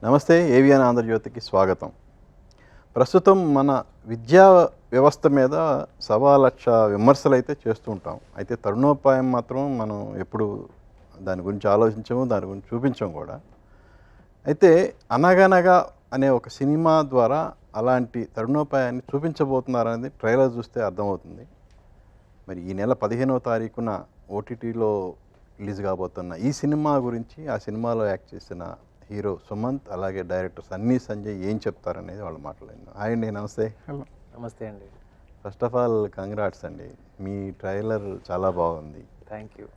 నమస్తే, ఏవిఎన్ ఆంధ్రజ్యోతికి స్వాగతం. ప్రస్తుతం మన విద్యా వ్యవస్థ మీద సవాలక్ష విమర్శలైతే చేస్తూ ఉంటాం. అయితే తరుణోపాయం మాత్రం మనం ఎప్పుడు దాని గురించి ఆలోచించము, దాని గురించి చూపించం కూడా. అయితే అనగనగా అనే ఒక సినిమా ద్వారా అలాంటి తరుణోపాయాన్ని చూపించబోతున్నారనేది ట్రైలర్ చూస్తే అర్థమవుతుంది. మరి ఈ నెల 15వ తారీఖున ఓటీటీలో రిలీజ్ కాబోతున్న ఈ సినిమా గురించి, ఆ సినిమాలో యాక్ట్ చేసిన హీరో సుమంత్, అలాగే డైరెక్టర్ సన్నీ సంజయ్ ఏం చెప్తారనేది వాళ్ళు మాట్లాడింది. హాయ్ అండి, నమస్తే. హలో, నమస్తే అండి. ఫస్ట్ ఆఫ్ ఆల్ కంగ్రాట్స్ అండి, మీ ట్రైలర్ చాలా బాగుంది. Thank you.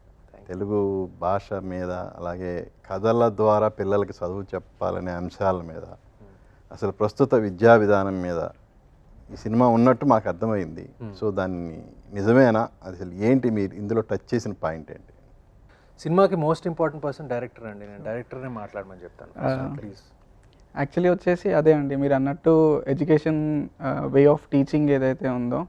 తెలుగు భాష మీద, అలాగే కథల ద్వారా పిల్లలకి చదువు చెప్పాలనే అంశాల మీద, అసలు ప్రస్తుత విద్యా విధానం మీద ఈ సినిమా ఉన్నట్టు మాకు అర్థమైంది. సో దాన్ని నిజమేనా, అసలు ఏంటి మీరు ఇందులో టచ్ చేసిన పాయింట్ ఏంటి? సినిమాకి మోస్ట్ ఇంపార్టెంట్ పర్సన్ డైరెక్టర్ అండి. నేను డైరెక్టర్నే మాట్లాడమని చెప్తాను ప్లీజ్. యాక్చువల్లీ వచ్చేసి అదే అండి, మీరు అన్నట్టు ఎడ్యుకేషన్ వే ఆఫ్ టీచింగ్ ఏదైతే ఉందో,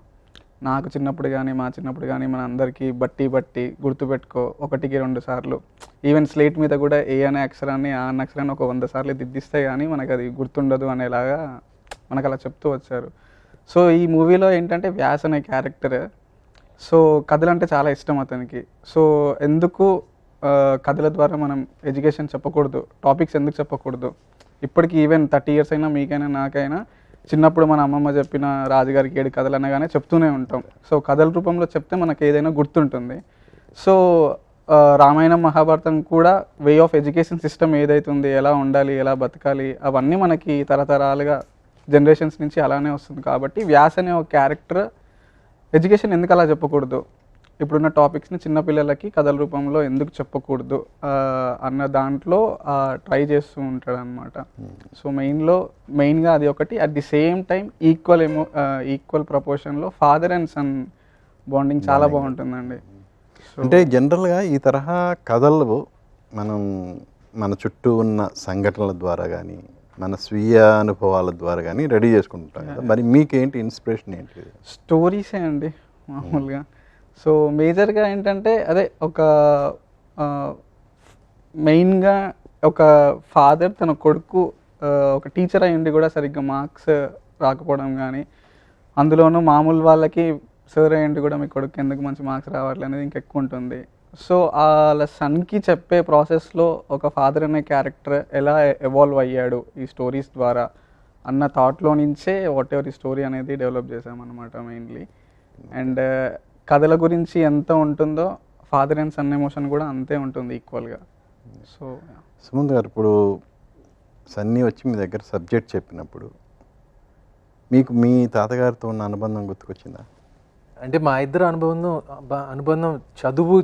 నాకు చిన్నప్పుడు కానీ మా చిన్నప్పుడు కానీ మన అందరికీ బట్టి గుర్తుపెట్టుకో 1కి 2 సార్లు, ఈవెన్ స్లేట్ మీద కూడా ఏ అనే అక్షరాన్ని ఆ అన్న అక్షరాన్ని ఒక 100 సార్లు దిద్దిస్తే కానీ మనకు అది గుర్తుండదు అనేలాగా మనకు అలా చెప్తూ వచ్చారు. సో ఈ మూవీలో ఏంటంటే వ్యాస్ అనే క్యారెక్టర్, సో కథలు అంటే చాలా ఇష్టం అతనికి. సో ఎందుకు కథల ద్వారా మనం ఎడ్యుకేషన్ చెప్పకూడదు, టాపిక్స్ ఎందుకు చెప్పకూడదు? ఇప్పటికీ ఈవెన్ 30 ఇయర్స్ అయినా మీకైనా నాకైనా చిన్నప్పుడు మన అమ్మమ్మ చెప్పిన రాజుగారికి 7 కథలు అనగానే చెప్తూనే ఉంటాం. సో కథల రూపంలో చెప్తే మనకు ఏదైనా గుర్తుంటుంది. సో రామాయణం మహాభారతం కూడా వే ఆఫ్ ఎడ్యుకేషన్ సిస్టమ్ ఏదైతుంది, ఎలా ఉండాలి, ఎలా బతకాలి, అవన్నీ మనకి తరతరాలుగా జనరేషన్స్ నుంచి అలానే వస్తుంది. కాబట్టి వ్యాస్ అనే ఒక క్యారెక్టర్ ఎడ్యుకేషన్ ఎందుకు అలా చెప్పకూడదు, ఇప్పుడున్న టాపిక్స్ని చిన్నపిల్లలకి కథల రూపంలో ఎందుకు చెప్పకూడదు అన్న దాంట్లో ట్రై చేస్తూ ఉంటాడు అనమాట. సో మెయిన్గా అది ఒకటి. At the same time equal ప్రపోర్షన్లో ఫాదర్ అండ్ సన్ బాండింగ్ చాలా బాగుంటుందండి. అంటే జనరల్గా ఈ తరహా కథలు మనం మన చుట్టూ ఉన్న సంఘటనల ద్వారా కానీ, మన స్వీయ అనుభవాల ద్వారా కానీ రెడీ చేసుకుంటాం కదా. మరి మీకేంటి ఇన్స్పిరేషన్ ఏంటి? స్టోరీసే అండి మామూలుగా. సో మేజర్గా ఏంటంటే అదే ఒక మెయిన్గా ఒక ఫాదర్ తన కొడుకు ఒక టీచర్ అయ్యుండి కూడా సరిగ్గా మార్క్స్ రాకపోవడం కానీ, అందులోనూ మామూలు వాళ్ళకి సార్ అయ్యండి కూడా మీ కొడుకు ఎందుకు మంచి మార్క్స్ రావట్లేదు అనేది ఇంకెక్కువ ఉంటుంది. సో వాళ్ళ సన్కి చెప్పే ప్రాసెస్లో ఒక ఫాదర్ అనే క్యారెక్టర్ ఎలా ఎవాల్వ్ అయ్యాడు ఈ స్టోరీస్ ద్వారా అన్న థాట్లో నుంచే వాట్ ఎవర్ ఈ స్టోరీ అనేది డెవలప్ చేసామన్నమాట మెయిన్లీ. అండ్ కథల గురించి ఎంత ఉంటుందో ఫాదర్ అండ్ సన్ ఎమోషన్ కూడా అంతే ఉంటుంది ఈక్వల్గా. సో సుమంత్ గారు, ఇప్పుడు సన్నీ వచ్చి మీ దగ్గర సబ్జెక్ట్ చెప్పినప్పుడు మీకు మీ తాతగారితో ఉన్న అనుబంధం గుర్తుకొచ్చిందా? అంటే మా ఇద్దరు అనుబంధం చదువు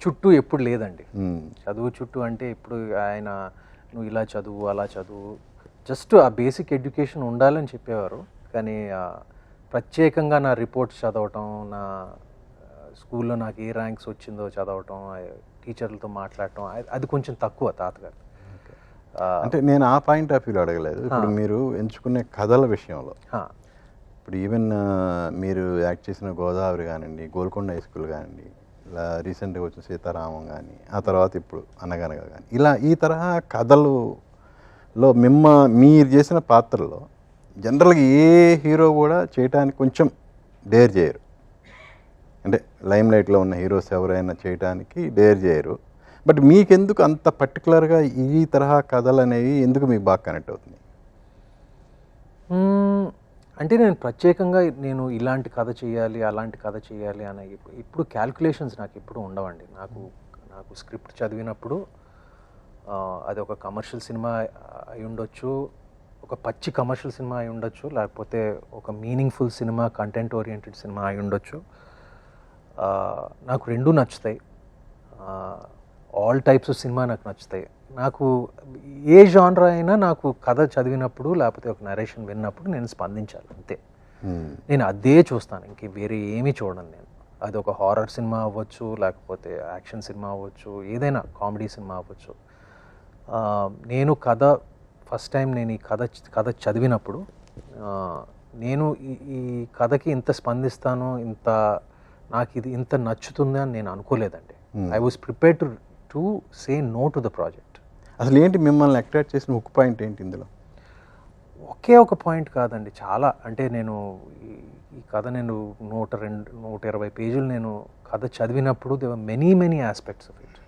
చుట్టూ ఎప్పుడు లేదండి. చదువు చుట్టూ అంటే ఇప్పుడు ఆయన నువ్వు ఇలా చదువు అలా చదువు, జస్ట్ ఆ బేసిక్ ఎడ్యుకేషన్ ఉండాలని చెప్పేవారు. కానీ ప్రత్యేకంగా నా రిపోర్ట్స్ చదవటం, నా స్కూల్లో నాకు ఏ ర్యాంక్స్ వచ్చిందో చదవటం, టీచర్లతో మాట్లాడటం, అది కొంచెం తక్కువ తాతగారు. అంటే నేను ఆ పాయింట్ ఆఫ్ వ్యూలో అడగలేదు. ఇప్పుడు మీరు ఎంచుకునే కథల విషయంలో, ఇప్పుడు ఈవెన్ మీరు యాక్ట్ చేసిన గోదావరి కానివ్వండి, గోల్కొండ హై స్కూల్ కానివ్వండి, ఇలా రీసెంట్గా వచ్చిన సీతారామం కానీ, ఆ తర్వాత ఇప్పుడు అనగనగా కానీ, ఇలా ఈ తరహా కథలలో మీరు చేసిన పాత్రలో జనరల్గా ఏ హీరో కూడా చేయటానికి కొంచెం డేర్ చేయరు. అంటే లైమ్ లైట్లో ఉన్న హీరోస్ ఎవరైనా చేయటానికి డేర్ చేయరు. బట్ మీకెందుకు అంత పర్టికులర్గా ఈ తరహా కథలు అనేవి ఎందుకు మీకు బాగా కనెక్ట్ అవుతుంది? అంటే నేను ప్రత్యేకంగా నేను ఇలాంటి కథ చేయాలి, అలాంటి కథ చేయాలి అనే ఇప్పుడు క్యాల్కులేషన్స్ నాకు ఎప్పుడు ఉండవండి. నాకు స్క్రిప్ట్ చదివినప్పుడు అది ఒక కమర్షియల్ సినిమా అయి ఉండొచ్చు, ఒక పచ్చి కమర్షియల్ సినిమా అయి ఉండొచ్చు, లేకపోతే ఒక meaningful cinema, content oriented cinema అయి ఉండొచ్చు. నాకు రెండూ నచ్చుతాయి. ఆల్ టైప్స్ ఆఫ్ సినిమా నాకు నచ్చుతాయి. నాకు ఏ జానరా అయినా నాకు కథ చదివినప్పుడు లేకపోతే ఒక నరేషన్ విన్నప్పుడు నేను స్పందించాలి అంతే. నేను అదే చూస్తాను, ఇంక వేరే ఏమీ చూడను నేను. అది ఒక హారర్ సినిమా అవ్వచ్చు, లేకపోతే యాక్షన్ సినిమా అవ్వచ్చు, ఏదైనా కామెడీ సినిమా అవ్వచ్చు. నేను ఫస్ట్ టైం నేను ఈ కథ చదివినప్పుడు నేను ఈ కథకి ఇంత స్పందిస్తాను, నాకు ఇది ఇంత నచ్చుతుంది అని నేను అనుకోలేదండి. I was prepared to say no to the project. అసలు ఏంటి మిమ్మల్ని అట్రాక్ట్ చేసిన హుక్ పాయింట్ ఏంటి ఇందులో? ఒకే ఒక పాయింట్ కాదండి, చాలా. అంటే నేను ఈ కథ నేను 120 పేజీలు నేను కథ చదివినప్పుడు దేవర్ మెనీ ఆస్పెక్ట్స్ ఆఫ్ ఇట్.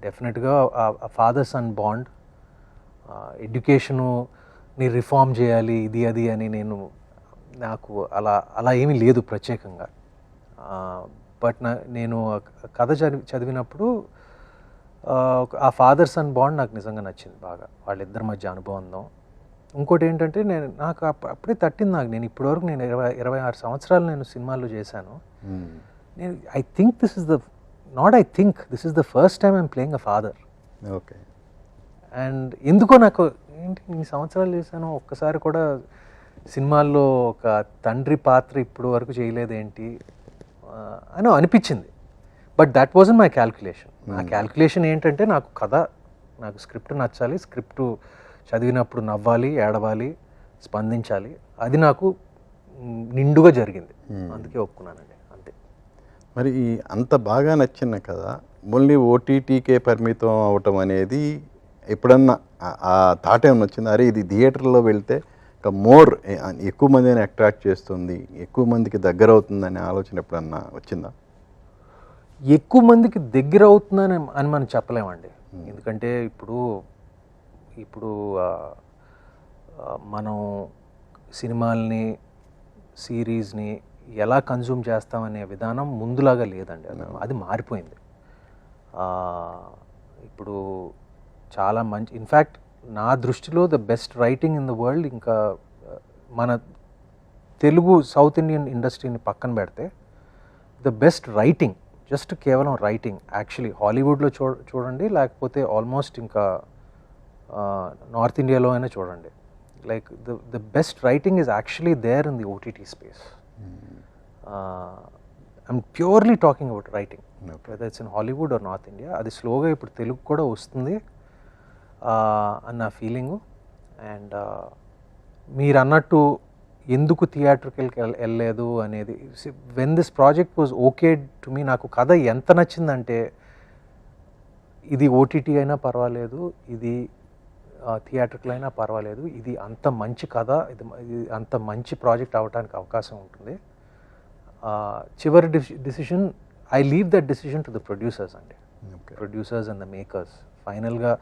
డెఫినెట్గా ఆ ఫాదర్ సన్ బాండ్, ఎడ్యుకేషన్ని రిఫార్మ్ చేయాలి ఇది అది అని నాకు అలా ఏమీ లేదు ప్రత్యేకంగా. బట్ నేను కథ చదివినప్పుడు ఆ ఫాదర్ సన్ బాండ్ నాకు నిజంగా నచ్చింది బాగా, వాళ్ళిద్దరి మధ్య అనుబంధం. ఇంకోటి ఏంటంటే నాకు అప్పుడే తట్టింది నాకు. నేను ఇప్పటివరకు 26 సంవత్సరాలు నేను సినిమాల్లో చేశాను. I think this is the first time I'm playing a father. Okay. And ఎందుకో నాకు ఏంటి ఇన్ని సంవత్సరాలు చేశాను, ఒక్కసారి కూడా సినిమాల్లో ఒక తండ్రి పాత్ర ఇప్పుడు వరకు చేయలేదేంటి అని అనిపించింది. But that wasn't my calculation. నా క్యాల్కులేషన్ ఏంటంటే నాకు స్క్రిప్ట్ నచ్చాలి, స్క్రిప్ట్ చదివినప్పుడు నవ్వాలి, ఏడవాలి, స్పందించాలి. అది నాకు నిండుగా జరిగింది, అందుకే ఒప్పుకున్నానండి, అంతే. మరి అంత బాగా నచ్చిన కదా ఓన్లీ ఓటీటీకే పరిమితం అవటం అనేది ఎప్పుడన్నా ఆ థాట్ ఏమైనా వచ్చింది, అరే ఇది థియేటర్లో వెళ్తే ఇంకా ఎక్కువ మందిని అట్రాక్ట్ చేస్తుంది, ఎక్కువ మందికి దగ్గర అవుతుందనే ఆలోచన ఎప్పుడన్నా వచ్చిందా? ఎక్కువ మందికి దగ్గర అవుతుందని మనం చెప్పలేమండి. ఎందుకంటే ఇప్పుడు మనం సినిమాల్ని, సిరీస్ని ఎలా కన్జ్యూమ్ చేస్తామనే విధానం ముందులాగా లేదండి. అది మారిపోయింది. ఇప్పుడు చాలా మంచి, ఇన్ఫ్యాక్ట్ నా దృష్టిలో the best writing in the world, ఇంకా మన తెలుగు సౌత్ ఇండియన్ ఇండస్ట్రీని పక్కన పెడితే ద బెస్ట్ రైటింగ్, జస్ట్ కేవలం రైటింగ్, యాక్చువల్లీ హాలీవుడ్లో చూడండి, లేకపోతే ఆల్మోస్ట్ ఇంకా నార్త్ ఇండియాలో అయినా చూడండి, like the best writing is actually there in the OTT space. I'm purely talking about writing, whether it's in Hollywood or north India. అది స్లోగా ఇప్పుడు తెలుగు కూడా వస్తుంది అన్న ఫీలింగు. అండ్ మీరు అన్నట్టు ఎందుకు థియేటర్కి వెళ్ళలేదు అనేది, when this project was okay to me, నాకు కథ ఎంత నచ్చిందంటే, ఇది ఓటీటీ అయినా పర్వాలేదు, ఇది థియేటర్కి అయినా పర్వాలేదు, ఇది అంత మంచి కథ, ఇది అంత మంచి ప్రాజెక్ట్ అవ్వడానికి అవకాశం ఉంటుంది. చివరి decision, I leave that decision to the producers అండి, ప్రొడ్యూసర్స్ అండ్ ద మేకర్స్. ఫైనల్గా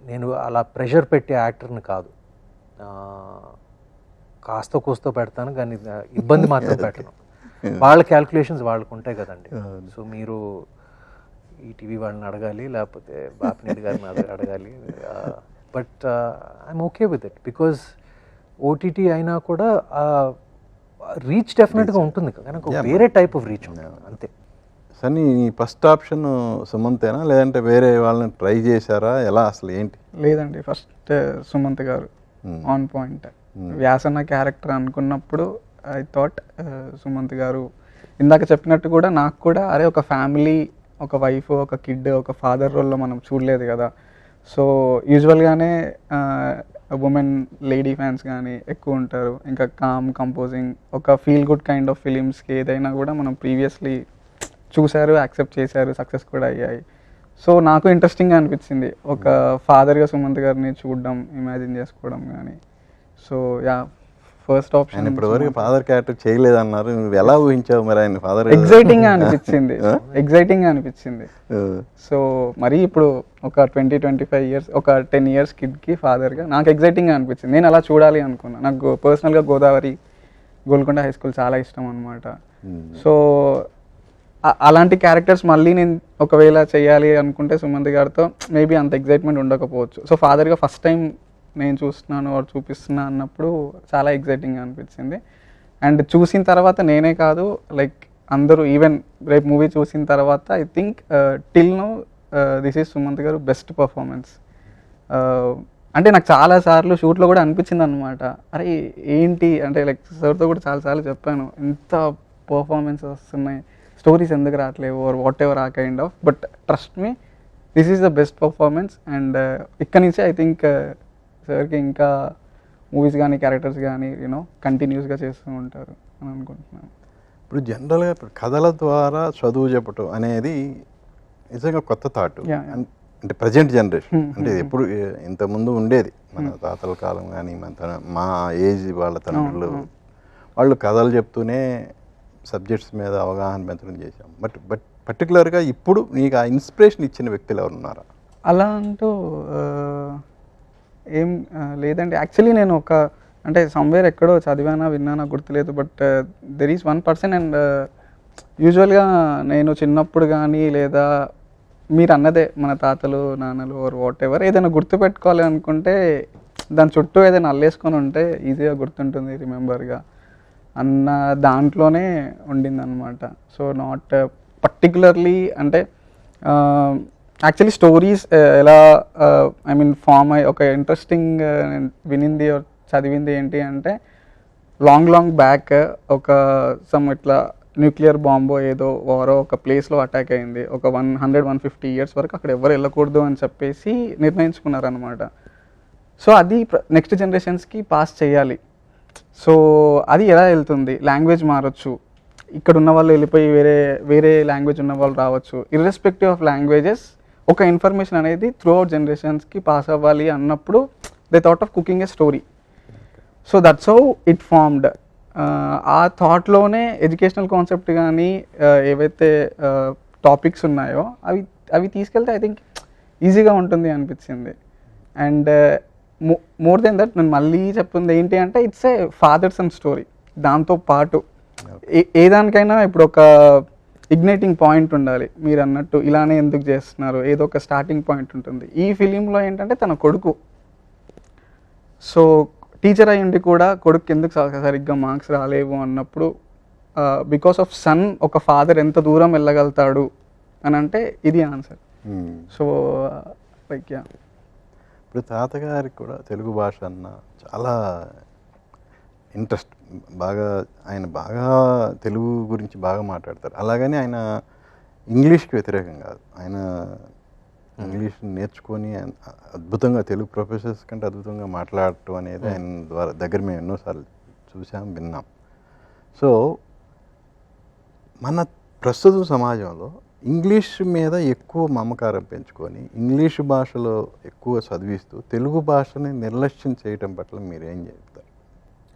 నేను అలా ప్రెషర్ పెట్టే యాక్టర్ని కాదు, కాస్త కూస్తో పెడతాను కానీ ఇబ్బంది మాత్రం పెట్టను. వాళ్ళ క్యాల్కులేషన్స్ వాళ్ళకు ఉంటాయి కదండి. సో మీరు ఈటీవీ వాళ్ళని అడగాలి, లేకపోతే బాపినేని గారిని అడగాలి. But I'm okay with it, because OTT అయినా కూడా రీచ్ డెఫినెట్గా ఉంటుంది, కానీ వేరే టైప్ ఆఫ్ రీచ్ ఉంటుంది, అంతే. సరే, నీ ఫస్ట్ ఆప్షన్ సుమంతేనా, లేదంటే వేరే వాళ్ళని ట్రై చేశారా, ఎలా అసలు ఏంటి? లేదండి, ఫస్ట్ సుమంత్ గారు ఆన్ పాయింట్. వ్యాసన్న క్యారెక్టర్ అనుకున్నప్పుడు ఐ థాట్ సుమంత్ గారు, ఇందాక చెప్పినట్టు కూడా నాకు కూడా అరే ఒక ఫ్యామిలీ, ఒక వైఫ్, ఒక కిడ్, ఒక ఫాదర్ రోల్లో మనం చూడలేదు కదా. సో యూజువల్గానే ఉమెన్ లేడీ ఫ్యాన్స్ కానీ ఎక్కువ ఉంటారు, ఇంకా కంపోజింగ్, ఒక ఫీల్ గుడ్ కైండ్ ఆఫ్ ఫిలిమ్స్కి ఏదైనా కూడా మనం ప్రీవియస్లీ చూశారు, యాక్సెప్ట్ చేశారు, సక్సెస్ కూడా అయ్యాయి. సో నాకు ఇంట్రెస్టింగ్గా అనిపించింది ఒక ఫాదర్గా సుమంత్ గారిని చూడడం, ఇమాజిన్ చేసుకోవడం కానీ. So yeah, first option. ఇప్పటివరకు ఫాదర్ క్యారెక్టర్ చేయలేదన్నారు, నువ్వు ఎలా ఊహించావు మరి ఆయన ఫాదర్? ఎగ్జైటింగ్గా అనిపించింది. సో మరి ఇప్పుడు ఒక 20-25 ఇయర్స్, ఒక 10 ఇయర్స్ కిడ్కి ఫాదర్గా నాకు ఎగ్జైటింగ్గా అనిపించింది. నేను అలా చూడాలి అనుకున్నా. నాకు పర్సనల్గా గోల్కొండ హై స్కూల్ చాలా ఇష్టం అనమాట. సో అలాంటి క్యారెక్టర్స్ మళ్ళీ నేను ఒకవేళ చేయాలి అనుకుంటే సుమంత్ గారితో మేబీ అంత ఎగ్జైట్మెంట్ ఉండకపోవచ్చు. సో ఫాదర్గా ఫస్ట్ టైం నేను చూస్తున్నాను, వాడు చూపిస్తున్నా అన్నప్పుడు చాలా ఎగ్జైటింగ్గా అనిపించింది. అండ్ చూసిన తర్వాత నేనే కాదు, లైక్ అందరూ, ఈవెన్ రేపు మూవీ చూసిన తర్వాత I think till no this is Sumanth garu best performance. అంటే నాకు చాలాసార్లు షూట్లో కూడా అనిపించింది అనమాట, అరే ఏంటి అంటే లైక్ సార్తో కూడా చాలాసార్లు చెప్పాను, ఎంత పర్ఫార్మెన్సెస్ వస్తున్నాయి, స్టోరీస్ ఎందుకు రావట్లేవు, ఆర్ వాట్ ఎవర్ ఆ kind of. But trust me, this is the best performance. And ఇక్కడ నుంచి ఐ థింక్ సార్కి ఇంకా మూవీస్ కానీ క్యారెక్టర్స్ కానీ కంటిన్యూస్గా చేస్తూ ఉంటారు అని అనుకుంటున్నాను. ఇప్పుడు జనరల్గా ఇప్పుడు కథల ద్వారా చదువు చెప్పటం అనేది నిజంగా కొత్త థాట్. Yeah, yeah. అంటే ప్రజెంట్ జనరేషన్ అంటే ఎప్పుడు ఇంతకుముందు ఉండేది మన తాతల కాలం కానీ మా ఏజ్ వాళ్ళ తండ్రులు వాళ్ళు కథలు చెప్తూనే సబ్జెక్ట్స్ మీద అవగాహన పెంచడం చేశాం. బట్ పర్టికులర్గా ఇప్పుడు నీకు ఆ ఇన్స్పిరేషన్ ఇచ్చిన వ్యక్తులు ఎవరు ఉన్నారా? అలా అంటూ ఏం లేదండి. యాక్చువల్లీ నేను అంటే సమ్వేర్ ఎక్కడో చదివానా విన్నానా గుర్తులేదు. But there is one person and యూజువల్గా నేను చిన్నప్పుడు కానీ లేదా మీరు అన్నదే మన తాతలు నాన్నలు ఆర్ వాట్ ఎవర్ ఏదైనా గుర్తుపెట్టుకోవాలి అనుకుంటే దాని చుట్టూ ఏదైనా అల్లేసుకొని ఉంటే ఈజీగా గుర్తుంటుంది రిమెంబర్గా అన్న దాంట్లోనే ఉండింది అనమాట. సో నాట్ పర్టికులర్లీ అంటే యాక్చువల్లీ స్టోరీస్ ఎలా ఐ మీన్ ఫామ్ అయ్యి ఒక ఇంట్రెస్టింగ్ వినింది చదివింది ఏంటి అంటే లాంగ్ బ్యాక్ ఒక సమ్ ఇట్లా న్యూక్లియర్ బాంబో ఏదో వారో ఒక ప్లేస్లో అటాక్ అయింది. ఒక 100-150 years వరకు అక్కడ ఎవరు వెళ్ళకూడదు అని చెప్పేసి నిర్ణయించుకున్నారనమాట. సో అది నెక్స్ట్ జనరేషన్స్కి పాస్ చేయాలి. సో అది ఎలా వెళ్తుంది? లాంగ్వేజ్ మారచ్చు, ఇక్కడ ఉన్న వాళ్ళు వెళ్ళిపోయి వేరే లాంగ్వేజ్ ఉన్న వాళ్ళు రావచ్చు. ఇర్రెస్పెక్టివ్ ఆఫ్ లాంగ్వేజెస్ ఒక ఇన్ఫర్మేషన్ అనేది త్రూ అవుట్ జనరేషన్స్కి పాస్ అవ్వాలి అన్నప్పుడు they thought of cooking A story. So that's how it formed. ఆ థాట్లోనే ఎడ్యుకేషనల్ కాన్సెప్ట్ కానీ ఏవైతే టాపిక్స్ ఉన్నాయో అవి తీసుకెళ్తే ఐ థింక్ ఈజీగా ఉంటుంది అనిపించింది. అండ్ మోర్ దెన్ దట్ నేను మళ్ళీ చెప్తుంది ఏంటి అంటే it's a father son story. దాంతో పాటు ఏ దానికైనా ఇప్పుడు ఒక ఇగ్నైటింగ్ పాయింట్ ఉండాలి. మీరు అన్నట్టు ఇలానే ఎందుకు చేస్తున్నారు, ఏదో ఒక స్టార్టింగ్ పాయింట్ ఉంటుంది. ఈ ఫిలింలో ఏంటంటే తన కొడుకు, సో టీచర్ అయ్యి ఉండి కూడా కొడుకు ఎందుకు సరిగ్గా మార్క్స్ రాలేవు అన్నప్పుడు బికాస్ ఆఫ్ సన్ ఒక ఫాదర్ ఎంత దూరం వెళ్ళగలుగుతాడు అని అంటే ఇది ఆన్సర్. So like yeah. ఇప్పుడు తాతగారికి కూడా తెలుగు భాష అన్న చాలా ఇంట్రెస్ట్, ఆయన బాగా తెలుగు గురించి బాగా మాట్లాడతారు. అలాగని ఆయన ఇంగ్లీష్కి వ్యతిరేకం కాదు. ఆయన ఇంగ్లీష్ నేర్చుకొని అద్భుతంగా తెలుగు ప్రొఫెసర్స్ కంటే అద్భుతంగా మాట్లాడటం అనేది ఆయన దగ్గర మేము ఎన్నోసార్లు చూసాం, విన్నాం. సో మన ప్రస్తుత సమాజంలో ఇంగ్లీష్ మీద ఎక్కువ మమకారం పెంచుకొని ఇంగ్లీష్ భాషలో ఎక్కువ చదివిస్తూ తెలుగు భాషని నిర్లక్ష్యం చేయటం పట్ల మీరేం చెప్తారు?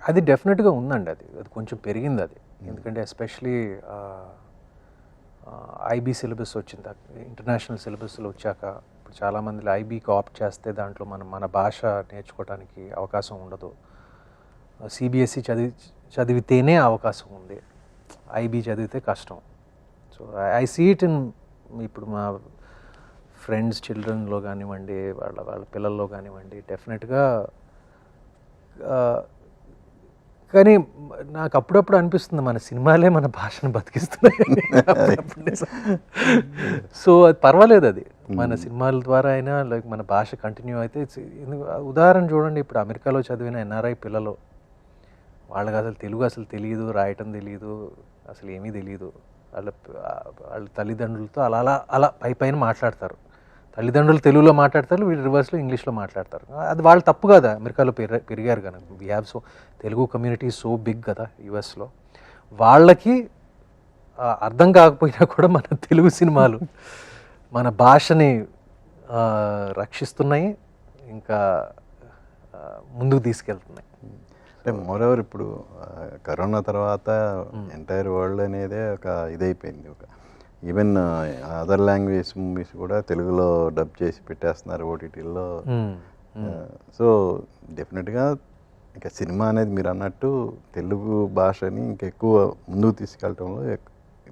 అది డెఫినెట్గా ఉందండి. అది కొంచెం పెరిగింది అది. ఎందుకంటే ఎస్పెషలీ ఐబీ సిలబస్ వచ్చింది, ఇంటర్నేషనల్ సిలబస్లో వచ్చాక ఇప్పుడు చాలామంది ఐబీకి ఆప్ట్ చేస్తే దాంట్లో మన భాష నేర్చుకోవడానికి అవకాశం ఉండదు. సిబిఎస్ఈ చదివితేనే అవకాశం ఉంది, ఐబీ చదివితే కష్టం. So I see it in ఇప్పుడు మా ఫ్రెండ్స్ చిల్డ్రన్లో కానివ్వండి, వాళ్ళ పిల్లల్లో కానివ్వండి, డెఫినెట్గా. కానీ నాకు అప్పుడప్పుడు అనిపిస్తుంది మన సినిమాలే మన భాషను బతికిస్తున్నాయి. సో అది పర్వాలేదు, అది మన సినిమాల ద్వారా అయినా లైక్ మన భాష కంటిన్యూ అయితే. ఉదాహరణ చూడండి, ఇప్పుడు అమెరికాలో చదివిన ఎన్ఆర్ఐ పిల్లలు, వాళ్ళకి అసలు తెలుగు అసలు తెలియదు, రాయటం తెలియదు, అసలు ఏమీ తెలియదు. వాళ్ళ తల్లిదండ్రులతో అలా పైన మాట్లాడతారు. తల్లిదండ్రులు తెలుగులో మాట్లాడతారు, వీళ్ళు రివర్స్లో ఇంగ్లీష్లో మాట్లాడతారు. అది వాళ్ళ తప్పు కదా, అమెరికాలో పెరిగారు కనుక. We have so Telugu community so big కదా యుఎస్లో. వాళ్ళకి అర్థం కాకపోయినా కూడా మన తెలుగు సినిమాలు మన భాషని రక్షిస్తున్నాయి, ఇంకా ముందుకు తీసుకెళ్తున్నాయి. అంటే మోరోవర్ ఇప్పుడు కరోనా తర్వాత ఎంటైర్ వరల్డ్ అనేదే ఒక ఇదైపోయింది. ఒక ఈవెన్ అదర్ లాంగ్వేజ్ మూవీస్ కూడా తెలుగులో డబ్ చేసి పెట్టేస్తున్నారు ఓటీటీల్లో. సో డెఫినెట్గా ఇంకా సినిమా అనేది మీరు అన్నట్టు తెలుగు భాషని ఇంకా ఎక్కువ ముందుకు తీసుకెళ్ళటంలో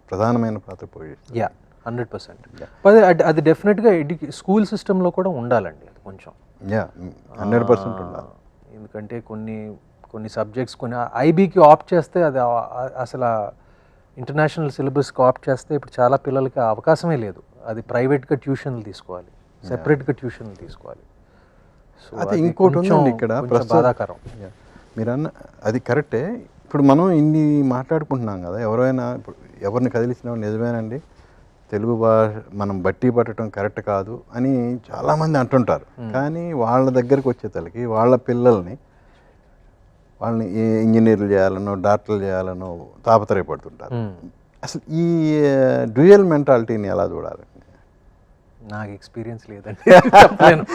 ప్రధానమైన పాత్ర పోషిస్తుంది. 100%. అది డెఫినెట్గా స్కూల్ సిస్టంలో కూడా ఉండాలండి, అది కొంచెం 100% ఉండాలి. ఎందుకంటే కొన్ని సబ్జెక్ట్స్ కొన్ని ఐబీకి ఆప్ట్ చేస్తే అది అసలు ఇంటర్నేషనల్ సిలబస్కి ఆప్ట్ చేస్తే ఇప్పుడు చాలా పిల్లలకి అవకాశమే లేదు. అది ప్రైవేట్గా ట్యూషన్లు తీసుకోవాలి, సెపరేట్గా ట్యూషన్లు తీసుకోవాలి. సో అది ఇంకోటి ఉందండి ఇక్కడ బాధాకరం. మీరన్న అది కరెక్టే. ఇప్పుడు మనం ఇన్ని మాట్లాడుకుంటున్నాం కదా, ఎవరైనా ఇప్పుడు ఎవరిని కదిలించినా నిజమేనండి తెలుగు భాష మనం బట్టి పట్టడం కరెక్ట్ కాదు అని చాలామంది అంటుంటారు. కానీ వాళ్ళ దగ్గరికి వచ్చేతలకి వాళ్ళ పిల్లల్ని వాళ్ళని ఇంజనీర్లు చేయాలనో డాక్టర్లు చేయాలనో తాపత్రయపడుతుంటారు. అసలు ఈ డ్యూయల్ మెంటాలిటీని ఎలా చూడాలి? నాకు ఎక్స్పీరియన్స్ లేదండి, చెప్పలేను.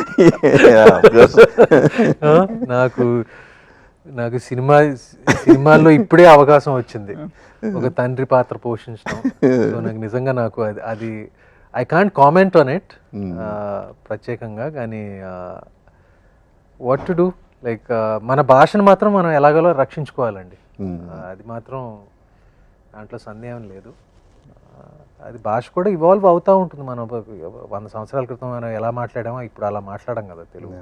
నాకు నాకు సినిమాల్లో ఇప్పుడే అవకాశం వచ్చింది ఒక తండ్రి పాత్ర పోషించడం. సో నాకు నిజంగా నాకు అది I can't comment on it ప్రత్యేకంగా. కానీ వాట్ టు డూ, లైక్ మన భాషను మాత్రం మనం ఎలాగోలా రక్షించుకోవాలండి. అది మాత్రం దాంట్లో సందేహం లేదు. అది భాష కూడా ఇవాల్వ్ అవుతూ ఉంటుంది. మనం 100 సంవత్సరాల క్రితం మనం ఎలా మాట్లాడామో ఇప్పుడు అలా మాట్లాడాం కదా తెలుగు.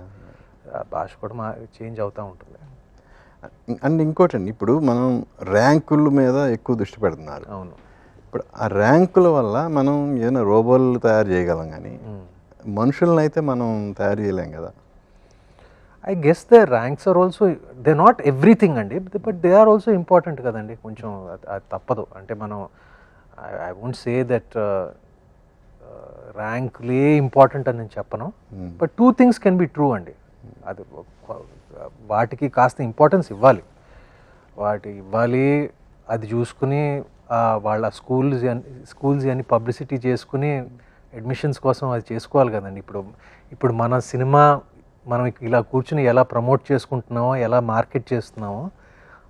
ఆ భాష కూడా చేంజ్ అవుతూ ఉంటుంది. అండ్ ఇంకోటి అండి, ఇప్పుడు మనం ర్యాంకుల మీద ఎక్కువ దృష్టి పెడుతున్నారు. అవును. ఇప్పుడు ఆ ర్యాంకుల వల్ల మనం ఏదైనా రోబోలు తయారు చేయగలం, కానీ మనుషులను అయితే మనం తయారు చేయలేం కదా. I guess the ranks are also, they not everything అండి, but they are also important కదండి. కొంచెం అది తప్పదు. అంటే మనం ఐ వోంట్ సే దట్ ర్యాంకులే ఇంపార్టెంట్ అని నేను చెప్పను, but 2 things can be true అండి. అది వాటికి కాస్త ఇంపార్టెన్స్ ఇవ్వాలి, అది చూసుకుని వాళ్ళ స్కూల్స్ అని పబ్లిసిటీ చేసుకుని అడ్మిషన్స్ కోసం అది చేసుకోవాలి కదండి. ఇప్పుడు మన సినిమా మనం ఇలా కూర్చుని ఎలా ప్రమోట్ చేసుకుంటున్నామో, ఎలా మార్కెట్ చేస్తున్నామో,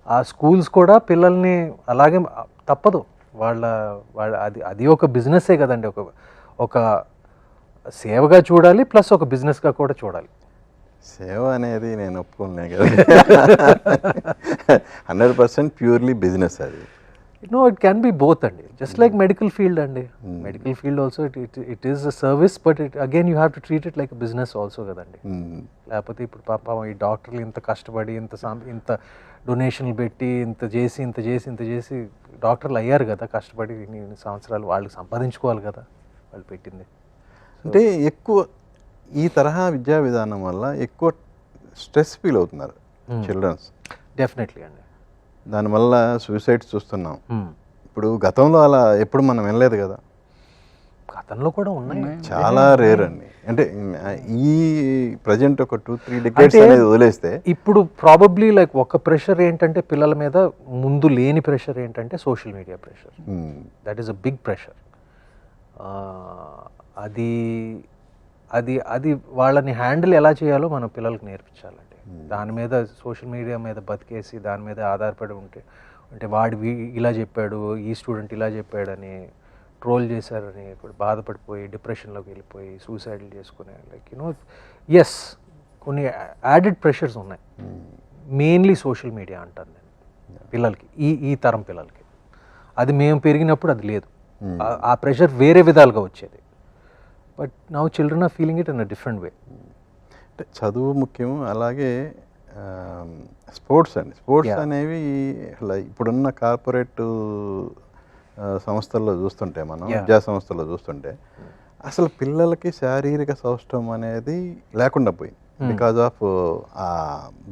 ఆ స్కూల్స్ కూడా పిల్లల్ని అలాగే తప్పదు. వాళ్ళ అది ఒక బిజినెస్సే కదండి. ఒక సేవగా చూడాలి, ప్లస్ ఒక బిజినెస్గా కూడా చూడాలి. సేవ అనేది నేను ఒప్పుకోలే కదా. 100% ప్యూర్లీ బిజినెస్ అది. No, it can be both అండి. జస్ట్ లైక్ మెడికల్ ఫీల్డ్ అండి. Medical field also it is a service, but again you have to treat it like a business also కదండి. లేకపోతే ఇప్పుడు పాపం ఈ డాక్టర్లు ఇంత కష్టపడి ఇంత డొనేషన్లు పెట్టి ఇంత చేసి డాక్టర్లు అయ్యారు కదా కష్టపడి ఇన్ని సంవత్సరాలు. వాళ్ళకి సంపాదించుకోవాలి కదా వాళ్ళు పెట్టింది. అంటే ఎక్కువ ఈ తరహా విద్యా విధానం వల్ల ఎక్కువ స్ట్రెస్ ఫీల్ అవుతున్నారు చిల్డ్రన్స్. డెఫినెట్లీ అండి. దానివల్ల సూసైడ్స్ చూస్తున్నాం. ఇప్పుడు గతంలో అలా ఎప్పుడు మనం వినలేదు కదా. గతంలో కూడా ఉన్నాయి, చాలా రేర్ అండి. అంటే ఈ ప్రజెంట్ ఒక 2-3 decades అనేది వదిలేస్తే ఇప్పుడు ప్రాబబ్లీ లైక్ ఒక ప్రెషర్ ఏంటంటే పిల్లల మీద ముందు లేని ప్రెషర్ ఏంటంటే social media pressure. That is a big pressure. అది వాళ్ళని హ్యాండిల్ ఎలా చేయాలో మన పిల్లలకు నేర్పించాలండి. దాని మీద సోషల్ మీడియా మీద బతికేసి దాని మీద ఆధారపడి అంటే వాడు ఇలా చెప్పాడు, ఈ స్టూడెంట్ ఇలా చెప్పాడని ట్రోల్ చేశారని ఇప్పుడు బాధపడిపోయి డిప్రెషన్లోకి వెళ్ళిపోయి సూసైడ్లు చేసుకునే లైక్ ఎస్ కొన్ని యాడెడ్ ప్రెషర్స్ ఉన్నాయి. మెయిన్లీ సోషల్ మీడియా అంటాను నేను పిల్లలకి, ఈ తరం పిల్లలకి. అది మేము పెరిగినప్పుడు అది లేదు. ఆ ప్రెషర్ వేరే విధాలుగా వచ్చేది. But now children are feeling it in a different way. అంటే చదువు ముఖ్యం, అలాగే స్పోర్ట్స్ అండి. స్పోర్ట్స్ అనేవి ఇప్పుడున్న కార్పొరేట్ సంస్థల్లో చూస్తుంటే, మనం విద్యా సంస్థల్లో చూస్తుంటే అసలు పిల్లలకి శారీరక సౌష్ఠవం అనేది లేకుండా పోయింది. బికాజ్ ఆఫ్ ఆ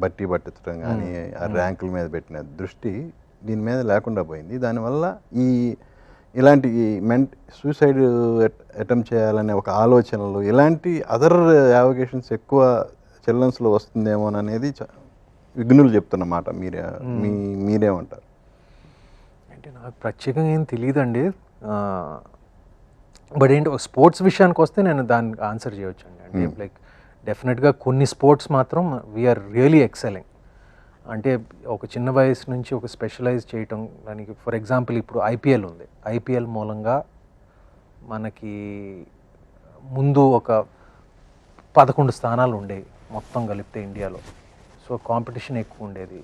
బట్టి పట్టించడం కానీ ఆ ర్యాంకుల మీద పెట్టిన దృష్టి దీని మీద లేకుండా పోయింది. దానివల్ల ఇలాంటి సూసైడ్ అటెంప్ట్ చేయాలనే ఒక ఆలోచనలు, ఇలాంటి అదర్ యావిగేషన్స్ ఎక్కువ చిల్డ్రన్స్లో వస్తుందేమోననేది విఘ్నులు చెప్తున్నమాట. మీరేమంటారు? అంటే నాకు ప్రత్యేకంగా ఏం తెలియదండి. బట్ ఏంటి ఒక స్పోర్ట్స్ విషయానికి వస్తే నేను దానికి ఆన్సర్ చేయవచ్చు అండి. అంటే లైక్ డెఫినెట్గా కొన్ని స్పోర్ట్స్ మాత్రం వీఆర్ రియలీ ఎక్సెలింగ్. అంటే ఒక చిన్న వయసు నుంచి ఒక స్పెషలైజ్ చేయటం. దానికి ఫర్ ఎగ్జాంపుల్ ఇప్పుడు ఐపీఎల్ ఉంది. ఐపీఎల్ మూలంగా మనకి ముందు ఒక 11 స్థానాలు ఉండేవి మొత్తం కలిపితే ఇండియాలో. సో కాంపిటీషన్ ఎక్కువ ఉండేది.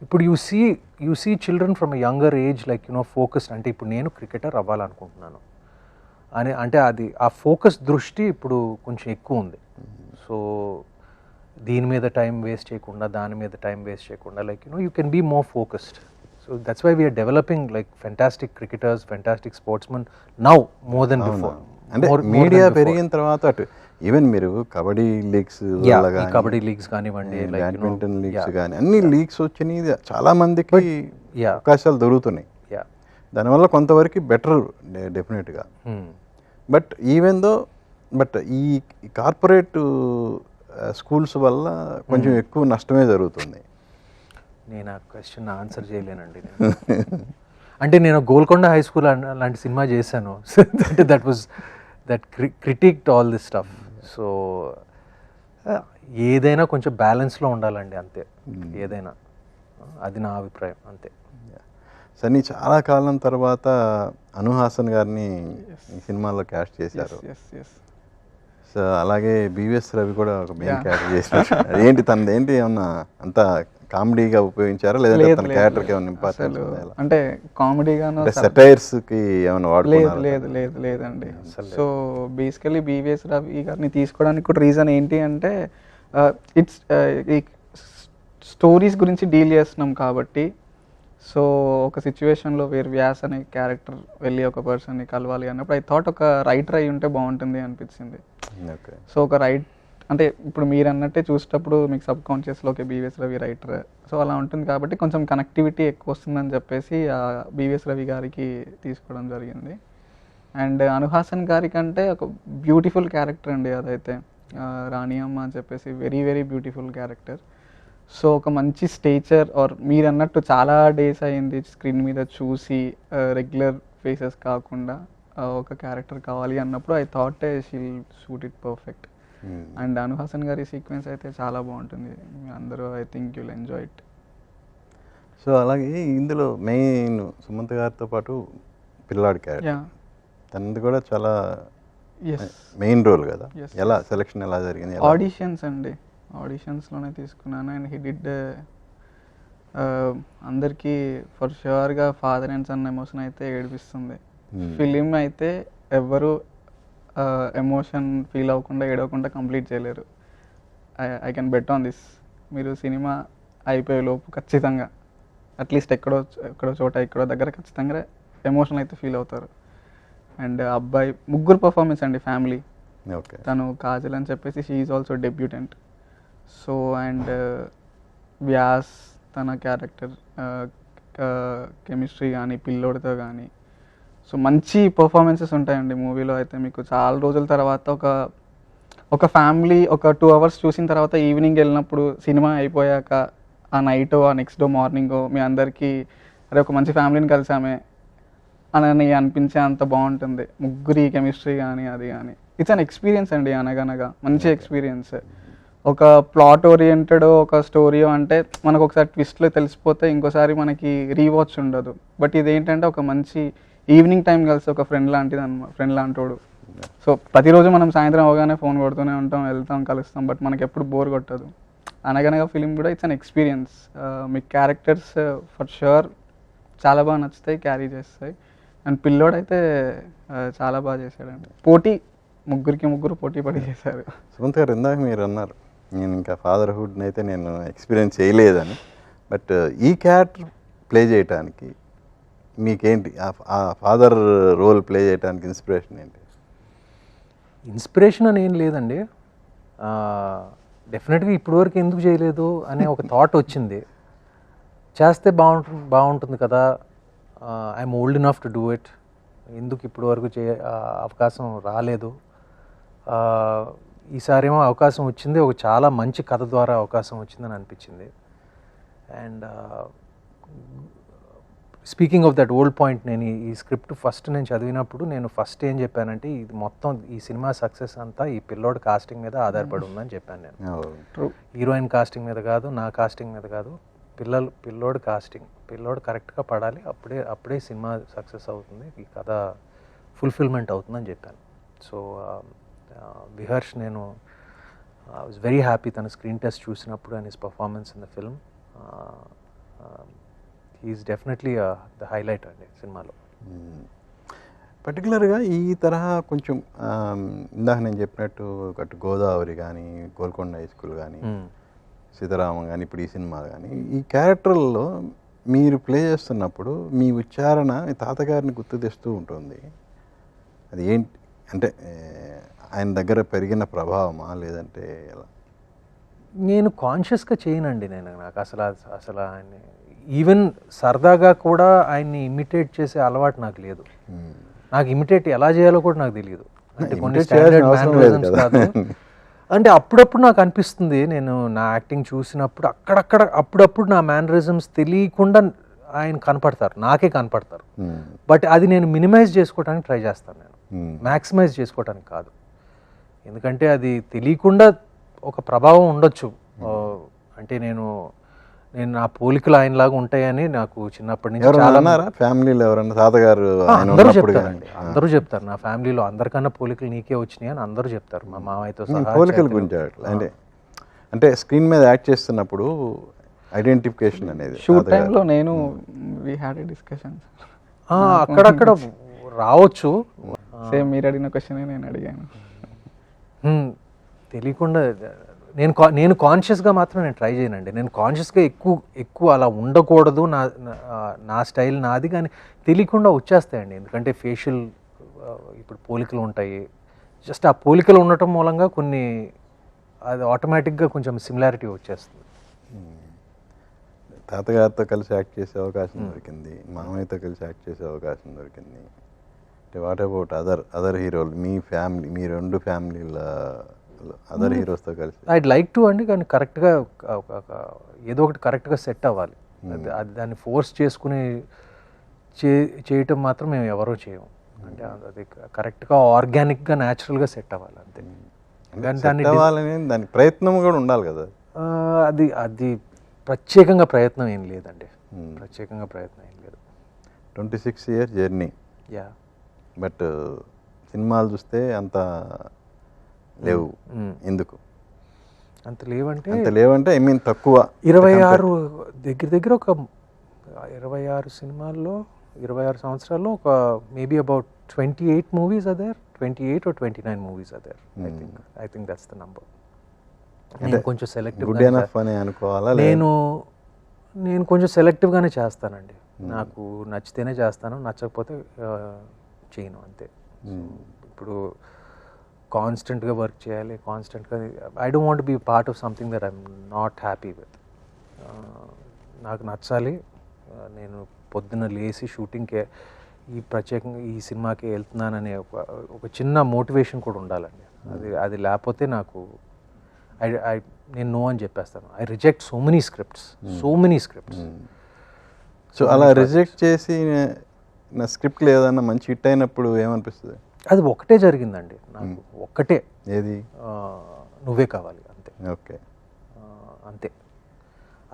ఇప్పుడు you see children from a younger age like focused. అంటే ఇప్పుడు నేను క్రికెటర్ అవ్వాలనుకుంటున్నాను అంటే ఆ ఫోకస్ దృష్టి ఇప్పుడు కొంచెం ఎక్కువ ఉంది. సో దీని మీద టైం వేస్ట్ చేయకుండా దాని మీద టైం వేస్ట్ చేయకుండా like you can be more focused. So that's why we're developing like fantastic cricketers, fantastic sportsmen now more then before. అంటే మీడియా పెరిగిన తర్వాత అటు ఈవెన్ మీరు కబడ్డీ లీగ్స్, కబడ్డీ లీగ్స్ కానివ్వండి, బ్యాడ్మింటన్ లీగ్స్ కానీ అన్ని లీగ్స్ వచ్చినాయి. చాలా మందికి అవకాశాలు దొరుకుతున్నాయి. దానివల్ల కొంతవరకు బెటర్ డెఫినెట్గా. బట్ ఈ కార్పొరేట్ స్కూల్స్ వల్ల కొంచెం ఎక్కువ నష్టమే జరుగుతుంది. నేను ఆ క్వశ్చన్ ఆన్సర్ చేయలేనండి. అంటే నేను గోల్కొండ హై స్కూల్ లాంటి సినిమా చేశాను. అంటే that criticized all this stuff. So ఏదైనా కొంచెం బ్యాలెన్స్లో ఉండాలండి, అంతే. ఏదైనా అది నా అభిప్రాయం, అంతే. సన్నీ చాలా కాలం తర్వాత అను హాసన్ గారిని ఈ సినిమాలో క్యాస్ట్ చేశారు. సో అలాగే బివిఎస్ రవి కూడా ఒక మెయిన్ క్యారెక్టర్ చేసినారు. ఏంటి తనది ఏంటి ఏమన్నా అంత కామెడీగా ఉపయోగించారా లేదంటే తన క్యారెక్టర్కి ఏమైనా ఇంపార్టెన్స్ ఉందా? అంటే కామెడీగాను సెటైర్స్కి ఏమైనా వాడుకున్నారా? లేదండి. సో బేసికలీ బీవీఎస్ రవి గారిని తీసుకోవడానికి కూడా రీజన్ ఏంటి అంటే ఇట్స్ ఈ స్టోరీస్ గురించి డీల్ చేస్తున్నాం కాబట్టి. సో ఒక సిచ్యువేషన్లో వ్యాస్ అనే క్యారెక్టర్ వెళ్ళి ఒక పర్సన్ని కలవాలి అన్నప్పుడు ఐ థాట్ ఒక రైటర్ అయి ఉంటే బాగుంటుంది అనిపించింది. సో ఒక అంటే ఇప్పుడు మీరు అన్నట్టే చూసేటప్పుడు మీకు సబ్ కాన్షియస్లో okay BVS Ravi writer, so అలా ఉంటుంది కాబట్టి కొంచెం కనెక్టివిటీ ఎక్కువ వస్తుందని చెప్పేసి బీవీఎస్ రవి గారికి తీసుకోవడం జరిగింది. అండ్ అనుహాసన్ గారి కంటే ఒక బ్యూటిఫుల్ క్యారెక్టర్ అండి అదైతే, రాణి అమ్మ అని చెప్పేసి very very beautiful character. So ఒక మంచి స్టేచర్ ఆర్ మీరు అన్నట్టు చాలా డేస్ అయింది స్క్రీన్ మీద చూసి రెగ్యులర్ ఫేసెస్ కాకుండా ఒక క్యారెక్టర్ కావాలి అన్నప్పుడు I thought she'll shoot it perfect. And Anu Hasan గారి సీక్వెన్స్ అయితే చాలా బాగుంటుంది, అందరూ I think you'll enjoy it. So అలాగే ఇందులో మెయిన్ సుమంత్ గారితో పాటు పిల్లాడి క్యారెక్టర్ తనది కూడా చాలా మెయిన్ రోల్ కదా. ఎలా సెలెక్షన్ ఎలా జరిగింది? ఆడిషన్స్ అండి, ఆడిషన్స్లోనే తీసుకున్నాను. అండ్ హీ డిడ్ అందరికీ ఫర్ ష్యూర్గా ఫాదర్ అండ్ సన్ ఎమోషన్ అయితే ఏడిపిస్తుంది. ఫిలిం అయితే ఎవ్వరు ఎమోషన్ ఫీల్ అవ్వకుండా ఏడవకుండా కంప్లీట్ చేయలేరు. I can bet on this. మీరు సినిమా అయిపోయే లోపు ఖచ్చితంగా అట్లీస్ట్ ఎక్కడో చోట ఎక్కడో దగ్గర ఖచ్చితంగా ఎమోషన్ అయితే ఫీల్ అవుతారు. అండ్ అబ్బాయి ముగ్గురు పర్ఫార్మెన్స్ అండి, ఫ్యామిలీ. తను కాజల్ అని చెప్పేసి she is also debutante. So and Vyas తన క్యారెక్టర్ కెమిస్ట్రీ కానీ పిల్లోడితో కానీ సో మంచి పర్ఫార్మెన్సెస్ ఉంటాయండి మూవీలో. అయితే మీకు చాలా రోజుల తర్వాత ఒక ఫ్యామిలీ ఒక 2 hours చూసిన తర్వాత ఈవినింగ్ వెళ్ళినప్పుడు సినిమా అయిపోయాక ఆ నైట్ ఆ నెక్స్ట్ డే మార్నింగ్ మీ అందరికీ అరే ఒక మంచి ఫ్యామిలీని కలిసామే అని అనిపించే అంత బాగుంటుంది. ముగ్గురి కెమిస్ట్రీ కానీ అది కానీ ఇట్స్ అన్ ఎక్స్పీరియన్స్ అండి. అనగనగా మంచి ఎక్స్పీరియన్స్. ఒక ప్లాట్ ఓరియంటెడ్ ఒక స్టోరీ అంటే మనకు ఒకసారి ట్విస్ట్లో తెలిసిపోతే ఇంకోసారి మనకి రీవాచ్ ఉండదు. బట్ ఇదేంటంటే ఒక మంచి ఈవినింగ్ టైం కలిసి ఒక ఫ్రెండ్ లాంటిది అన్నమాట, ఫ్రెండ్ లాంటోడు. సో ప్రతిరోజు మనం సాయంత్రం అవగానే ఫోన్ కొడుతూనే ఉంటాం, వెళ్తాం, కలుస్తాం, బట్ మనకి ఎప్పుడు బోర్ కొట్టదు. అనగనగా ఫిలిం కూడా it's an experience. Me characters for sure చాలా బాగా నచ్చుతాయి, క్యారీ చేస్తాయి. అండ్ పిల్లోడైతే చాలా బాగా చేశాడండి. ముగ్గురు పోటీ పడి చేశారు. సుమంత్ గారు ఇందాక మీరు అన్నారు నేను ఇంకా ఫాదర్హుడ్ని అయితే నేను ఎక్స్పీరియన్స్ చేయలేదని. బట్ ఈ క్యారెక్టర్ ప్లే చేయడానికి మీకేంటి, ఆ ఫాదర్ రోల్ ప్లే చేయడానికి ఇన్స్పిరేషన్ ఏంటి? ఇన్స్పిరేషన్ అని ఏం లేదండి, డెఫినెట్గా ఇప్పటివరకు ఎందుకు చేయలేదు అనే ఒక థాట్ వచ్చింది. చేస్తే బాగుంటుంది కదా, I'm old enough to do it, ఎందుకు ఇప్పటివరకు అవకాశం రాలేదు, ఈసారేమో అవకాశం వచ్చింది, ఒక చాలా మంచి కథ ద్వారా అవకాశం వచ్చిందని అనిపించింది. And speaking of that old point, నేను ఈ స్క్రిప్ట్ ఫస్ట్ నేను చదివినప్పుడు నేను ఫస్ట్ ఏం చెప్పానంటే ఇది మొత్తం ఈ సినిమా సక్సెస్ అంతా ఈ పిల్లోడ్ కాస్టింగ్ మీద ఆధారపడి ఉందని చెప్పాను నేను. హీరోయిన్ కాస్టింగ్ మీద కాదు, నా కాస్టింగ్ మీద కాదు, పిల్లోడ్ కాస్టింగ్, పిల్లోడ్ కరెక్ట్గా పడాలి, అప్పుడే సినిమా సక్సెస్ అవుతుంది, ఈ కథ ఫుల్ఫిల్మెంట్ అవుతుందని చెప్పాను. సో విహర్ష్, నేను ఐ వాజ్ వెరీ హ్యాపీ తన స్క్రీన్ టెస్ట్ చూసినప్పుడు and his performance in the film. He's definitely the highlight అండి సినిమాలో. పర్టికులర్గా ఈ తరహా కొంచెం ఇందాక నేను చెప్పినట్టు అటు గోదావరి కానీ, గోల్కొండ హై స్కూల్ కానీ, సీతారామం కానీ, ఇప్పుడు ఈ సినిమా కానీ, ఈ క్యారెక్టర్లలో మీరు ప్లే చేస్తున్నప్పుడు మీ ఉచ్చారణ మీ తాతగారిని గుర్తు తెస్తూ ఉంటుంది. అది ఏంటి అంటే ఆయన దగ్గర పెరిగిన ప్రభావమా లేదంటే ఎలా? నేను కాన్షియస్గా చేయనండి, నాకు అసలు ఆయన్ని ఈవెన్ సరదాగా కూడా ఆయన్ని ఇమిటేట్ చేసే అలవాటు నాకు లేదు. నాకు ఇమిటేట్ ఎలా చేయాలో కూడా నాకు తెలియదు. అంటే కొన్ని స్టాండర్డ్ మేనరిజమ్స్ కాదు, అంటే అప్పుడప్పుడు నాకు అనిపిస్తుంది, నేను నా యాక్టింగ్ చూసినప్పుడు అప్పుడప్పుడు నా మేనరిజమ్స్ తెలియకుండా ఆయన కనపడతారు, నాకే కనపడతారు. బట్ అది నేను మినిమైజ్ చేసుకోవడానికి ట్రై చేస్తాను నేను. మ్యాక్సిమైజ్ చేసుకోవటానికి కాదు. ఎందుకంటే అది తెలియకుండా ఒక ప్రభావం ఉండొచ్చు. అంటే నేను నా పోలికలు ఆయనలాగా ఉంటాయని నాకు చిన్నప్పటి నుంచి ఎవరైనా చాలా అన్నారా ఫ్యామిలీలో ఎవరన్నా తాతగారు ఆయన అందరూ ఉన్నప్పుడు చెప్తారండి, అందరూ చెప్తారు. నా ఫ్యామిలీలో అందరికన్నా పోలికలు నీకే వచ్చినాయి అని అందరూ చెప్తారు, మా మామయ్యతో సహా. పోలికల గురించి అట్లా అంటే స్క్రీన్ మీద యాక్ట్ చేస్తున్నప్పుడు ఐడెంటిఫికేషన్ అనేది షూట్ టైంలో నేను వీ హ్యాడ్ ఎ డిస్కషన్. అక్కడక్కడ రావచ్చు. సేమ్ మీరు అడిగిన క్వశ్చనే నేను అడిగాను. తెలియకుండా నేను కాన్షియస్గా మాత్రం నేను ట్రై చేయనండి. నేను కాన్షియస్గా ఎక్కువ అలా ఉండకూడదు, నా స్టైల్ నాది, కానీ తెలియకుండా వచ్చేస్తాయండి. ఎందుకంటే ఫేషియల్ ఇప్పుడు పోలికలు ఉంటాయి, జస్ట్ ఆ పోలికలు ఉండటం మూలంగా కొన్ని అది ఆటోమేటిక్గా కొంచెం సిమిలారిటీ వచ్చేస్తుంది. తాతగారితో కలిసి యాక్ట్ చేసే అవకాశం దొరికింది, మామయ్యతో కలిసి యాక్ట్ చేసే అవకాశం దొరికింది. అంటే వాట్ అబౌట్ అదర్ హీరోలు, మీ రెండు ఫ్యామిలీల అదర్ హీరోస్తో కలిసి? ఐడ్ లైక్ టు అండి, కానీ కరెక్ట్గా ఏదో ఒకటి కరెక్ట్గా సెట్ అవ్వాలి. అది దాన్ని ఫోర్స్ చేసుకుని చేయటం మాత్రం మేము ఎవరూ చేయము. అంటే అది కరెక్ట్గా ఆర్గానిక్గా న్యాచురల్గా సెట్ అవ్వాలి అంతే. దాని ప్రయత్నం కూడా ఉండాలి కదా. అది ప్రత్యేకంగా ప్రయత్నం ఏం లేదండి, ప్రత్యేకంగా ప్రయత్నం ఏం లేదు. 26 years జర్నీ. యా. బట్ సినిమాలు చూస్తే అంత లేవు. ఎందుకు అంత లేవంటే ఐ మీన్ తక్కువ. 26 దగ్గర ఒక 26 సినిమాల్లో 26 సంవత్సరాల్లో ఒక maybe about 28 movies are there, 28 or 29 movies are there. I think that's the number. నేను కొంచెం సెలెక్టివ్గా అనుకోవాలా? నేను కొంచెం సెలెక్టివ్గానే చేస్తానండి. నాకు నచ్చితేనే చేస్తాను, నచ్చకపోతే చేయను అంతే. ఇప్పుడు కాన్స్టెంట్గా వర్క్ చేయాలి, కాన్స్టెంట్గా I don't want be part of something that I'm not happy with. నాకు నచ్చాలి. నేను పొద్దున్న లేచి షూటింగ్కే ప్రత్యేకంగా ఈ సినిమాకి వెళ్తున్నాననే ఒక చిన్న మోటివేషన్ కూడా ఉండాలండి. అది లేకపోతే నాకు నేను నో అని చెప్పేస్తాను. I reject so many scripts. So అలా రిజెక్ట్ చేసి నా స్క్రిప్ట్ ఏదన్నా మంచి హిట్ అయినప్పుడు ఏమనిపిస్తుంది? అది ఒకటే జరిగిందండి నాకు, ఒక్కటే. ఏది? నువ్వే కావాలి అంతే. ఓకే, అంతే.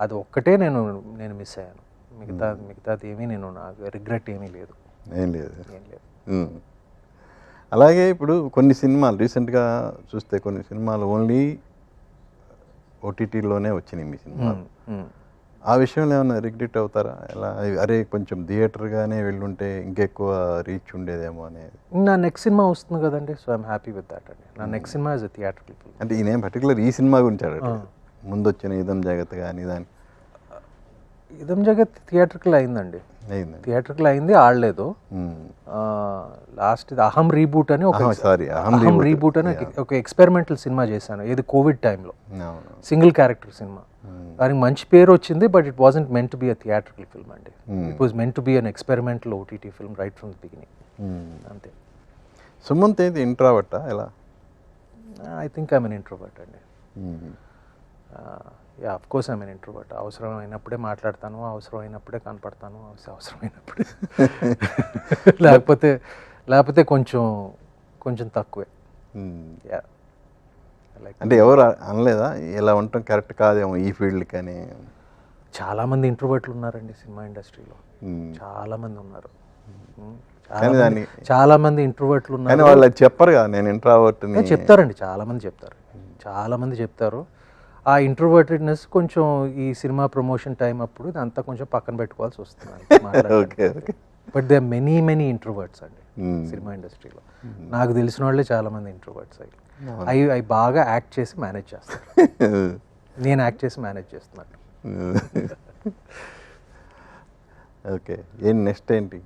అది ఒక్కటే నేను మిస్ అయ్యాను. మిగతాది ఏమీ నేను నాకు రిగ్రెట్ ఏమీ లేదు. ఏం లేదు. అలాగే ఇప్పుడు కొన్ని సినిమాలు రీసెంట్గా చూస్తే కొన్ని సినిమాలు ఓన్లీ ఓటీటీలోనే వచ్చినాయి మీ సినిమాలు. ఆ విషయంలో ఏమైనా రిగ్రెట్ అవుతారా? ఎలా అరే కొంచెం థియేటర్గానే వెళ్ళుంటే ఇంకెక్కువ రీచ్ ఉండేదేమో అనేది? నా నెక్స్ట్ సినిమా వస్తుంది కదండి, so I'm happy with that అండి. నా next cinema is theatrical film. అంటే ఈయన పర్టికులర్ ఈ సినిమా గురించి అడగట్లేదు, ముందు వచ్చిన ఇదం జగత్ కానీ దాని. ఇదం జగత్ థియేటర్కల్ అయిందండి, థియేటర్కల్ అయింది, ఆడలేదు. లాస్ట్ ఇది అహం రీబూట్ అని అహం రీబూట్ అని ఒక ఎక్స్పెరిమెంటల్ సినిమా చేశాను, ఇది కోవిడ్ టైంలో, సింగిల్ క్యారెక్టర్ సినిమా. దానికి మంచి పేరు వచ్చింది, but it wasn't meant to be a theatrical film అండి. It was meant to be an experimental OTT film right from the beginning. అంతే. సుమంత్ ఏంటి ఇంట్రోవర్టా ఎలా? I think I'm an introvert అండి. Yeah, of course I'm an introvert. అవసరమైనప్పుడే మాట్లాడతాను, అవసరమైనప్పుడే కనపడతాను, అవసరమైనప్పుడే లేకపోతే కొంచెం తక్కువే. యా. అంటే ఎవరు అనలేదా ఇలా ఉండటం కరెక్ట్ కాదేమో ఈ ఫీల్డ్ కానీ? చాలామంది ఇంట్రోవర్ట్లు ఉన్నారండి సినిమా ఇండస్ట్రీలో, చాలామంది ఉన్నారు. చాలామంది ఇంట్రోవర్ట్లు ఉన్నారు, వాళ్ళు చెప్పరు కదా నేను ఇంట్రోవర్ట్. చెప్తారండి, చాలామంది చెప్తారు. ఆ ఇంట్రోవర్టెడ్నెస్ కొంచెం ఈ సినిమా ప్రమోషన్ టైం అప్పుడు ఇదంతా కొంచెం పక్కన పెట్టుకోవాల్సి వస్తుంది. But they are many introverts అండి సినిమా ఇండస్ట్రీలో. నాకు తెలిసిన వాళ్ళే చాలామంది ఇంట్రోవర్ట్స్ అవి బాగా యాక్ట్ చేసి మేనేజ్ చేస్తారు. నేను యాక్ట్ చేసి మేనేజ్ చేస్తున్నాను. ఓకే, ఏంటి నెక్స్ట్ ఏంటి?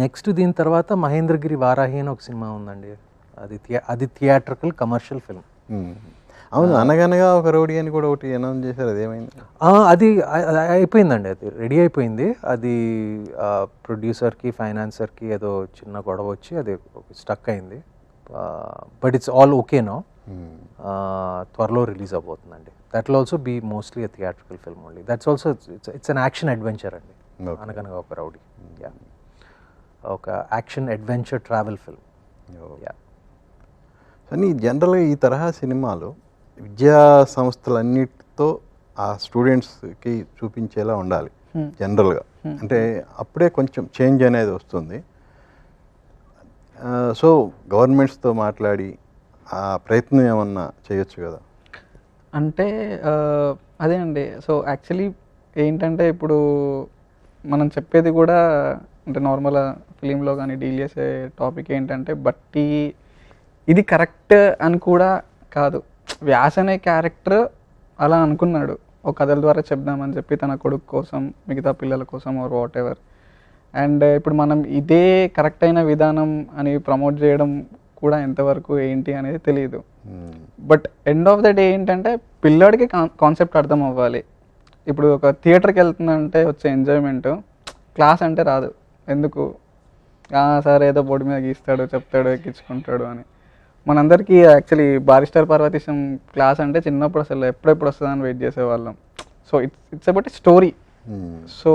నెక్స్ట్ దీని తర్వాత మహేంద్రగిరి వారాహి అని ఒక సినిమా ఉందండి. అది థియేట్రికల్ కమర్షియల్ ఫిల్మ్. అవును, అనగనగా ఒక రౌడీ అని కూడా ఒకటి అనౌన్స్ చేశారు, అది ఏమైంది? అది అయిపోయిందండి, అది రెడీ అయిపోయింది. అది ప్రొడ్యూసర్కి ఫైనాన్సర్కి ఏదో చిన్న గొడవ వచ్చి అది స్టక్ అయింది. But it's all okay now. త్వరలో రిలీజ్ అవబోతుందండి. That will also be mostly a theatrical film only. That's also it's an action adventure అండి. అనగనగా ఒక రౌడీ, యా, ఒక action adventure travel film. Yeah. కానీ జనరల్గా ఈ తరహా సినిమాలు విద్యా సంస్థలన్నిటితో ఆ స్టూడెంట్స్కి చూపించేలా ఉండాలి జనరల్గా. అంటే అప్పుడే కొంచెం చేంజ్ అనేది వస్తుంది. సో గవర్నమెంట్స్తో మాట్లాడి ఆ ప్రయత్నం ఏమన్నా చేయొచ్చు కదా. అంటే అదే అండి. సో యాక్చువల్లీ ఏంటంటే ఇప్పుడు మనం చెప్పేది కూడా అంటే నార్మల్ ఫిలింలో కానీ డీల్ చేసే టాపిక్ ఏంటంటే బట్టి ఇది కరెక్ట్ అని కూడా కాదు. వ్యాస్ అనే క్యారెక్టర్ అలా అనుకున్నాడు, ఒక కథల ద్వారా చెప్దామని చెప్పి తన కొడుకు కోసం, మిగతా పిల్లల కోసం ఆర్ వాట్ ఎవర్. అండ్ ఇప్పుడు మనం ఇదే కరెక్ట్ అయిన విధానం అని ప్రమోట్ చేయడం కూడా ఎంతవరకు ఏంటి అనేది తెలియదు. But end of the day ఏంటంటే పిల్లాడికి కాన్సెప్ట్ అర్థం అవ్వాలి. ఇప్పుడు ఒక థియేటర్కి వెళ్తుందంటే వచ్చే ఎంజాయ్మెంట్ క్లాస్ అంటే రాదు. ఎందుకు సార్ ఏదో బోర్డు మీద గీస్తాడు, చెప్తాడు, ఎక్కించుకుంటాడు అని. మనందరికీ యాక్చువల్లీ బారిస్టర్ పార్వతీశం క్లాస్ అంటే చిన్నప్పుడు అసలు ఎప్పుడెప్పుడు వస్తుందని వెయిట్ చేసేవాళ్ళం. So it's about a story. So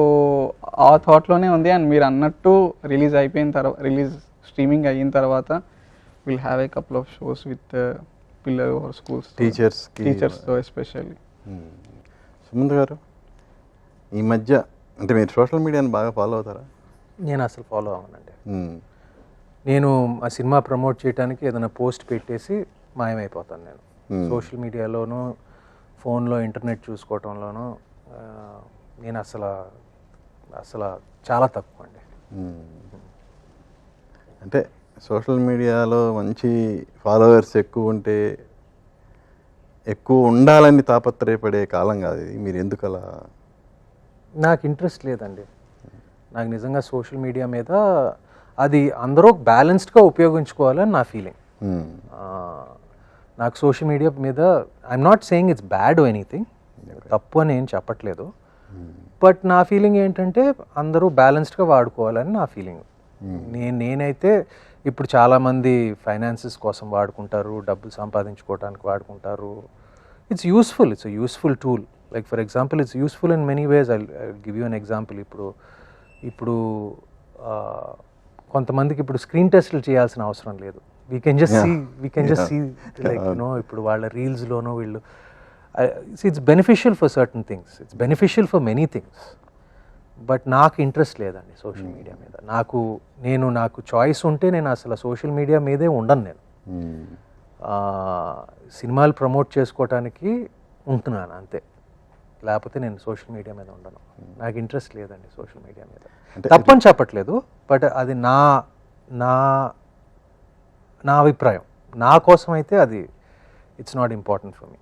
ఆ థాట్లోనే ఉంది. అండ్ మీరు అన్నట్టు రిలీజ్ అయిపోయిన తర్వాత, రిలీజ్ స్ట్రీమింగ్ అయిన తర్వాత will have a couple of shows with పిల్లలు ఆర్ స్కూల్స్, టీచర్స్తో ఎస్పెషల్లీ. సుమంత్ గారు, ఈ మధ్య అంటే మీరు సోషల్ మీడియాని బాగా ఫాలో అవుతారా? నేను అసలు ఫాలో అవ్వనండి. నేను ఆ సినిమా ప్రమోట్ చేయడానికి ఏదైనా పోస్ట్ పెట్టేసి మాయమైపోతాను. నేను సోషల్ మీడియాలోనూ, ఫోన్లో ఇంటర్నెట్ చూసుకోవటంలోనూ నేను అసలు చాలా తక్కువ అండి. అంటే సోషల్ మీడియాలో మంచి ఫాలోవర్స్ ఎక్కువ ఉంటే ఎక్కువ ఉండాలని తాపత్రయపడే కాలం కాదు ఇది. మీరు ఎందుకు అలా? నాకు ఇంట్రెస్ట్ లేదండి. నాకు నిజంగా సోషల్ మీడియా మీద అది అందరూ బ్యాలెన్స్డ్గా ఉపయోగించుకోవాలని నా ఫీలింగ్. నాకు సోషల్ మీడియా మీద I'm not saying it's bad anything, తప్పు అని ఏం చెప్పట్లేదు. బట్ నా ఫీలింగ్ ఏంటంటే అందరూ బ్యాలెన్స్డ్గా వాడుకోవాలని నా ఫీలింగ్. నేనైతే ఇప్పుడు చాలామంది ఫైనాన్సెస్ కోసం వాడుకుంటారు, డబ్బులు సంపాదించుకోవడానికి వాడుకుంటారు. It's useful tool. Like for example it's useful in many ways. I give you an example. ఇప్పుడు కొంతమందికి ఇప్పుడు స్క్రీన్ టెస్ట్లు చేయాల్సిన అవసరం లేదు. We can just see like ఇప్పుడు వాళ్ళ రీల్స్లోనూ వీళ్ళు it's beneficial for certain things, it's beneficial for many things. But నాకు ఇంట్రెస్ట్ లేదండి సోషల్ మీడియా మీద. నాకు చాయిస్ ఉంటే నేను అసలు సోషల్ మీడియా మీదే ఉండను. నేను సినిమాలు ప్రమోట్ చేసుకోవటానికి ఉంటున్నాను అంతే, లేకపోతే నేను సోషల్ మీడియా మీద ఉండను. నాకు ఇంట్రెస్ట్ లేదండి సోషల్ మీడియా మీద. తప్పని చెప్పట్లేదు, బట్ అది నా అభిప్రాయం. నా కోసం అయితే అది it's not important for me.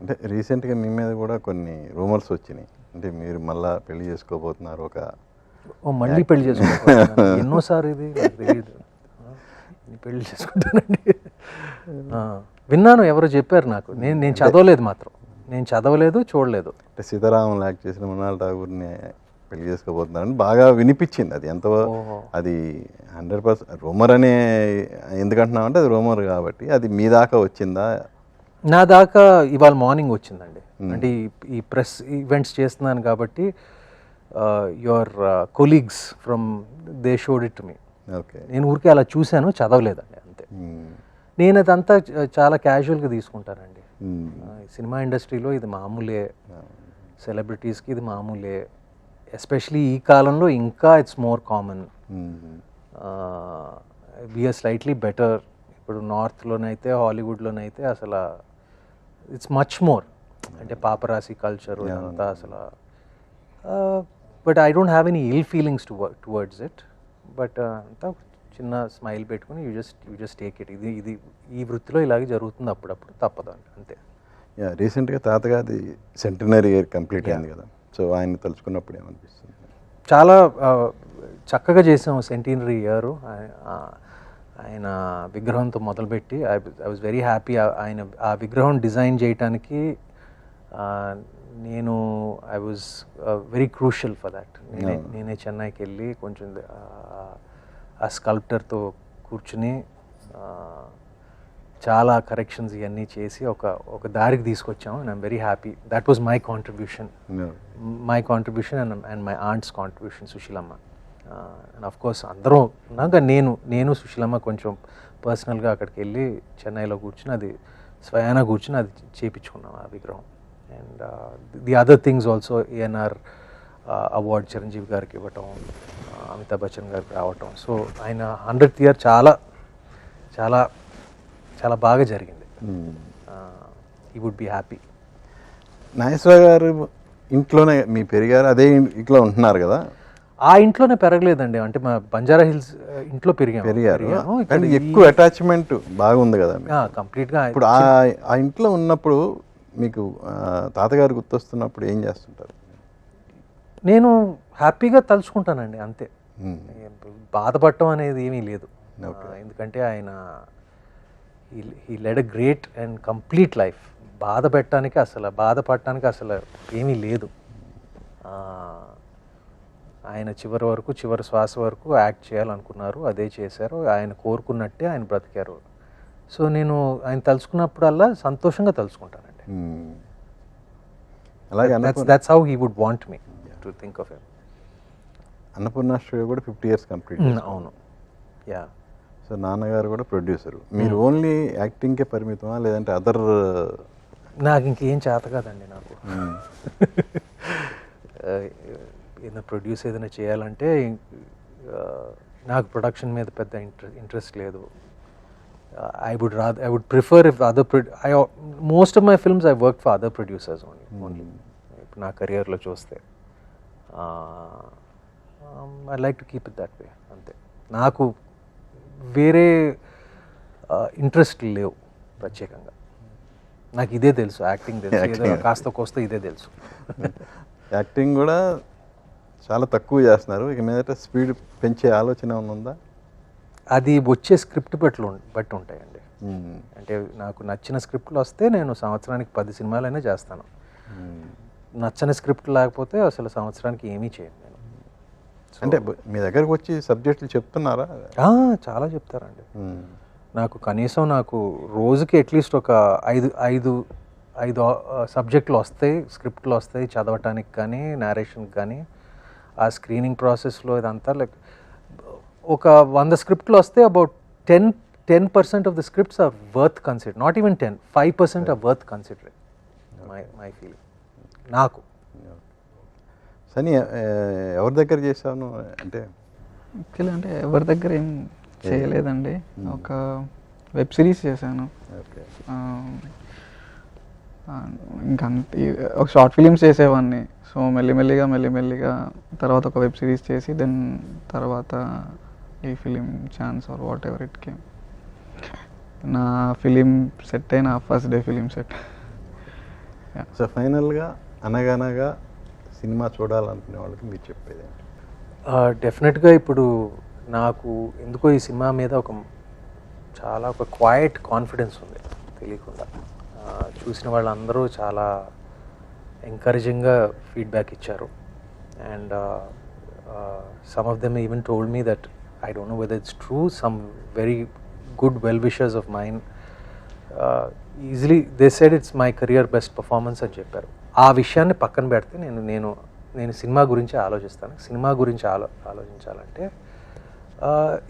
అంటే రీసెంట్గా మీ మీద కూడా కొన్ని రూమర్స్ వచ్చినాయి. అంటే మీరు మళ్ళీ పెళ్లి చేసుకోబోతున్నారు. మళ్ళీ పెళ్లి చేసుకోబోతున్నారు ఎన్నోసారి ఇది నాకు తెలియదు. పెళ్లి చేసుకుంటానండి విన్నాను, ఎవరో చెప్పారు నాకు. నేను చదవలేదు, మాత్రం నేను చదవలేదు, చూడలేదు. అంటే సీతారామన్ యాక్ట్ చేసిన మృణాల్ ఠాగూర్ని పెళ్లి చేసుకోబోతున్నారని బాగా వినిపించింది. అది ఎంత అది 100% రూమర్ అనే ఎందుకంటున్నామంటే అది రూమర్ కాబట్టి. అది మీ దాకా వచ్చిందా? నా దాకా ఇవాళ మార్నింగ్ వచ్చిందండి. అంటే ఈ ప్రెస్ ఈవెంట్స్ చేస్తున్నాను కాబట్టి your colleagues from they showed it to me. Okay, నేను ఊరికే అలా చూశాను, చదవలేదండి అంతే. నేను అదంతా చాలా క్యాజువల్గా తీసుకుంటానండి. సినిమా ఇండస్ట్రీలో ఇది మామూలే, సెలబ్రిటీస్కి ఇది మామూలే. ఎస్పెషలీ ఈ కాలంలో ఇంకా it's more common. We're slightly better. ఇప్పుడు నార్త్లోనైతే, హాలీవుడ్లోనైతే అసలు ఇట్స్ మచ్ మోర్. అంటే పాపరాసి కల్చర్ అంతా అసలు. But I don't have any ill feelings towards it. But అంతా చిన్న స్మైల్ పెట్టుకుని యూ జస్ట్ టేక్ ఇట్. ఇది ఈ వృత్తిలో ఇలాగే జరుగుతుంది అప్పుడప్పుడు, తప్పదు అంతే. రీసెంట్గా తాతగారి సెంటనరీ ఇయర్ కంప్లీట్ అయింది కదా, సో ఆయన తలుచుకున్నప్పుడు ఏమనిపిస్తుంది? చాలా చక్కగా చేసాం సెంటనరీ ఇయర్. ఆయన విగ్రహంతో మొదలుపెట్టి ఐ వాజ్ వెరీ హ్యాపీ. ఆయన ఆ విగ్రహం డిజైన్ చేయటానికి I was very crucial for that. నేనే చెన్నైకి వెళ్ళి కొంచెం ఆ స్కల్ప్టర్తో కూర్చుని చాలా కరెక్షన్స్ ఇవన్నీ చేసి ఒక దారికి తీసుకొచ్చాము. And I'm very happy. That was my contribution and my aunt's contribution, Sushilamma. And of course అందరం ఉన్నాక నేను సుశీలమ్మ కొంచెం పర్సనల్గా అక్కడికి వెళ్ళి చెన్నైలో కూర్చుని అది స్వయానా కూర్చుని అది చేయించుకున్నాం ఆ విగ్రహం. And the other things also ANR award Chiranjeevi గారికి ఇవ్వటం, అమితాబ్ బచ్చన్ గారికి రావటం. సో ఆయన 100th ఇయర్ చాలా చాలా చాలా బాగా జరిగింది. He would be happy. Nageswara garu ఇంట్లోనే మీ పెరిగారు, అదే ఇంట్లో ఉంటున్నారు కదా? ఆ ఇంట్లోనే పెరగలేదండి, అంటే మా బంజారా హిల్స్ ఇంట్లో పెరిగారు కానీ ఎక్కువ అటాచ్మెంట్ బాగుంది కదా కంప్లీట్గా. ఇప్పుడు ఆ ఇంట్లో ఉన్నప్పుడు మీకు తాతగారు గుర్తొస్తున్నప్పుడు ఏం చేస్తుంటారు? నేను హ్యాపీగా తలుచుకుంటానండి అంతే. బాధపడటం అనేది ఏమీ లేదు. ఎందుకంటే ఆయన he led a great and complete life. బాధపడటానికి అసలు ఏమీ లేదు. ఆయన చివరి శ్వాస వరకు యాక్ట్ చేయాలనుకున్నారు, అదే చేశారు. ఆయన కోరుకున్నట్టే ఆయన బ్రతికారు. సో నేను ఆయన తలుచుకున్నప్పుడల్లా సంతోషంగా తలుచుకుంటానండి. అలాగే that's how he would want me to think of him. Annapurna studio కూడా 50 years కంప్లీట్. అవును, యా. సో నాన్నగారు కూడా ప్రొడ్యూసరు. మీరు ఓన్లీ యాక్టింగ్కే పరిమితమా లేదంటే అదర్? నాకు ఇంకేం చేత కాదండి నాకు. ఏదైనా ప్రొడ్యూస్ ఏదైనా చేయాలంటే నాకు ప్రొడక్షన్ మీద పెద్ద ఇంట్రెస్ట్ లేదు. I would prefer if most of my films I worked for other producers only. ఇప్పుడు నా కెరియర్లో చూస్తే I like to keep it that way అంతే. నాకు వేరే ఇంట్రెస్ట్ లేవు ప్రత్యేకంగా. నాకు ఇదే తెలుసు, యాక్టింగ్ తెలుసు, ఏదో కాస్త కోస్త ఇదే తెలుసు. యాక్టింగ్ కూడా చాలా తక్కువ చేస్తున్నారు. ఇక మీదట స్పీడ్ పెంచే ఆలోచన ఉందా? అది వచ్చే స్క్రిప్ట్ బట్టి ఉంటాయండి. అంటే నాకు నచ్చిన స్క్రిప్ట్లు వస్తే నేను సంవత్సరానికి 10 సినిమాలైనా చేస్తాను. నచ్చని స్క్రిప్ట్ లేకపోతే అసలు సంవత్సరానికి ఏమీ చేయను నేను. అంటే మీ దగ్గరకు వచ్చి సబ్జెక్టులు చెప్తున్నారా? చాలా చెప్తారండి. కనీసం రోజుకి అట్లీస్ట్ ఒక 5 సబ్జెక్టులు వస్తాయి, స్క్రిప్ట్లు వస్తాయి చదవటానికి కానీ నేరేషన్కి కానీ. ఆ స్క్రీనింగ్ ప్రాసెస్లో ఇదంతా లైక్ ఒక 100 స్క్రిప్ట్లు వస్తే about 10% of the scripts are worth consider. Not even 10, 5% are worth consider. My feeling. నాకు సని ఎవరి దగ్గర చేశాను అంటే యాక్చువల్లీ అంటే ఎవరి దగ్గర ఏం చేయలేదండి. ఒక వెబ్ సిరీస్ చేశాను. ఇంకా ఒక షార్ట్ ఫిలిమ్స్ చేసేవాడిని. సో మెల్లిమెల్లిగా తర్వాత ఒక వెబ్ సిరీస్ చేసి దెన్ తర్వాత ఈ film chance or whatever it came. నా ఫిలిం సెట్ అయిన first day film set. So ఫైనల్గా అనగనగా సినిమా చూడాలనుకునే వాళ్ళకి మీరు చెప్పేది? డెఫినెట్గా ఇప్పుడు నాకు ఎందుకో ఈ సినిమా మీద చాలా క్వైట్ కాన్ఫిడెన్స్ ఉంది తెలియకుండా. చూసిన వాళ్ళందరూ చాలా ఎంకరేజింగ్గా ఫీడ్బ్యాక్ ఇచ్చారు. And some of them even told me that I don't know whether it's true, some very good well-wishers of mine easily they said it's my career best performance అని చెప్పారు. ఆ విషయాన్ని పక్కన పెడితే నేను సినిమా గురించి ఆలోచిస్తాను. సినిమా గురించి ఆలోచించాలంటే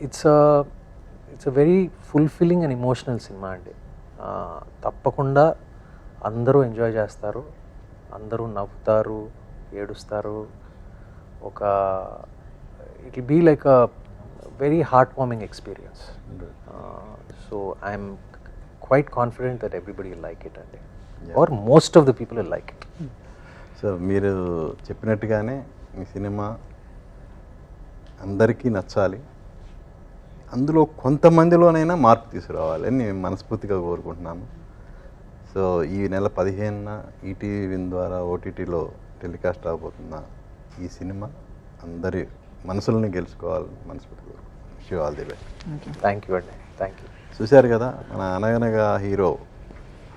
it's a very fulfilling and emotional సినిమా అండి. తప్పకుండా అందరూ ఎంజాయ్ చేస్తారు, అందరూ నవ్వుతారు, ఏడుస్తారు. It will be like a very heartwarming experience. So I'm quite confident that everybody will like it, or most of the people will like it. So మీరు చెప్పినట్టుగానే మీ సినిమా అందరికీ నచ్చాలి, అందులో కొంతమందిలోనైనా మార్పు తీసుకురావాలని నేను మనస్ఫూర్తిగా కోరుకుంటున్నాను. సో ఈ నెల 15న ఈటీవీ విన్ ద్వారా ఓటీటీలో టెలికాస్ట్ అవబోతున్న ఈ సినిమా అందరి మనసులను గెలుచుకోవాలని మనస్ఫూర్తిగా wish all the best. Thank you అండి, థ్యాంక్ యూ. చూశారు కదా మన అనగనగా హీరో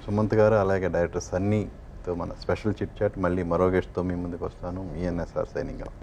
సుమంత్ గారు, అలాగే డైరెక్టర్ సన్నీతో మన స్పెషల్ చిట్ చాట్. మళ్ళీ మరో గెస్ట్తో మీ ముందుకు వస్తాను. మీ ఎన్ఎస్ఆర్ సైనింగ్ ఆఫ్.